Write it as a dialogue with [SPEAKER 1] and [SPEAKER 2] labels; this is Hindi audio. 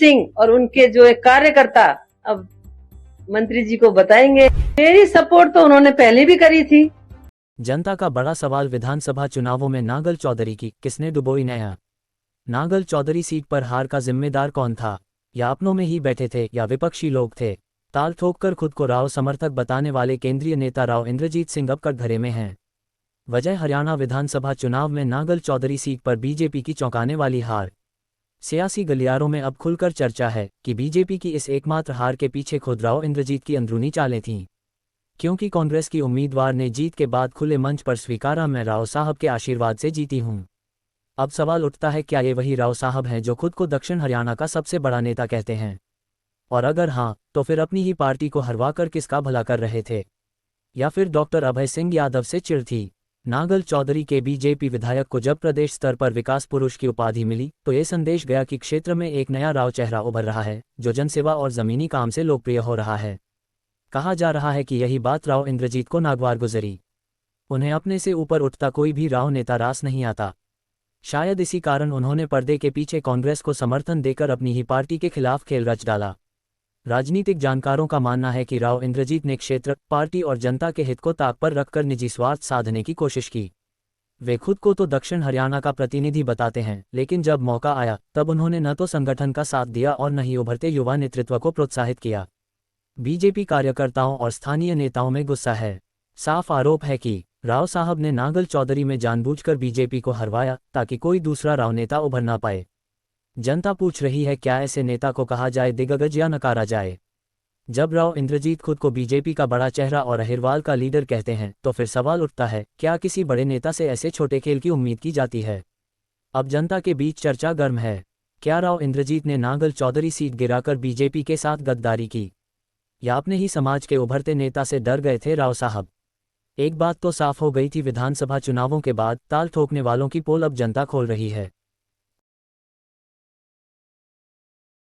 [SPEAKER 1] सिंह और उनके जो एक कार्यकर्ता अब मंत्री जी को बताएंगे। मेरी सपोर्ट तो उन्होंने पहले भी करी थी।
[SPEAKER 2] जनता का बड़ा सवाल विधानसभा चुनावों में नांगल चौधरी की किसने डुबोई नया। नांगल चौधरी सीट पर हार का जिम्मेदार कौन था? या अपनों में ही बैठे थे या विपक्षी लोग थे? ताल ठोककर खुद को राव समर्थक बताने वाले केंद्रीय नेता राव इंद्रजीत सिंह अब कटघरे में हैं। वजह हरियाणा विधानसभा चुनाव में नांगल चौधरी सीट पर बीजेपी की चौंकाने वाली हार। सियासी गलियारों में अब खुलकर चर्चा है कि बीजेपी की इस एकमात्र हार के पीछे खुद राव इंद्रजीत की अंदरूनी चालें थीं। क्योंकि कांग्रेस की उम्मीदवार ने जीत के बाद खुले मंच पर स्वीकारा, मैं राव साहब के आशीर्वाद से जीती हूं। अब सवाल उठता है, क्या ये वही राव साहब हैं जो खुद को दक्षिण हरियाणा का सबसे बड़ा नेता कहते हैं? और अगर हाँ, तो फिर अपनी ही पार्टी को हरवाकर किसका भला कर रहे थे? या फिर डॉक्टर अभय सिंह यादव से चिढ़ थी? नांगल चौधरी के बीजेपी विधायक को जब प्रदेश स्तर पर विकास पुरुष की उपाधि मिली तो ये संदेश गया कि क्षेत्र में एक नया राव चेहरा उभर रहा है जो जनसेवा और जमीनी काम से लोकप्रिय हो रहा है। कहा जा रहा है कि यही बात राव इंद्रजीत को नागवार गुजरी। उन्हें अपने से ऊपर उठता कोई भी राव नेता रास नहीं आता। शायद इसी कारण उन्होंने पर्दे के पीछे कांग्रेस को समर्थन देकर अपनी ही पार्टी के खिलाफ खेल रच डाला। राजनीतिक जानकारों का मानना है कि राव इंद्रजीत ने क्षेत्र, पार्टी और जनता के हित को ताक पर रखकर निजी स्वार्थ साधने की कोशिश की। वे खुद को तो दक्षिण हरियाणा का प्रतिनिधि बताते हैं, लेकिन जब मौका आया तब उन्होंने न तो संगठन का साथ दिया और न ही उभरते युवा नेतृत्व को प्रोत्साहित किया। बीजेपी कार्यकर्ताओं और स्थानीय नेताओं में गुस्सा है। साफ आरोप है कि राव साहब ने नांगल चौधरी में जानबूझकर बीजेपी को हरवाया ताकि कोई दूसरा राव नेता उभर ना पाए। जनता पूछ रही है, क्या ऐसे नेता को कहा जाए दिग्गज या नकारा जाए? जब राव इंद्रजीत खुद को बीजेपी का बड़ा चेहरा और अहिरवाल का लीडर कहते हैं तो फिर सवाल उठता है, क्या किसी बड़े नेता से ऐसे छोटे खेल की उम्मीद की जाती है? अब जनता के बीच चर्चा गर्म है। क्या राव इंद्रजीत ने नांगल चौधरी सीट गिराकर बीजेपी के साथ गद्दारी की, या अपने ही समाज के उभरते नेता से डर गए थे राव साहब? एक बात तो साफ हो गई थी, विधानसभा चुनावों के बाद ताल ठोकने वालों की पोल अब जनता खोल रही है।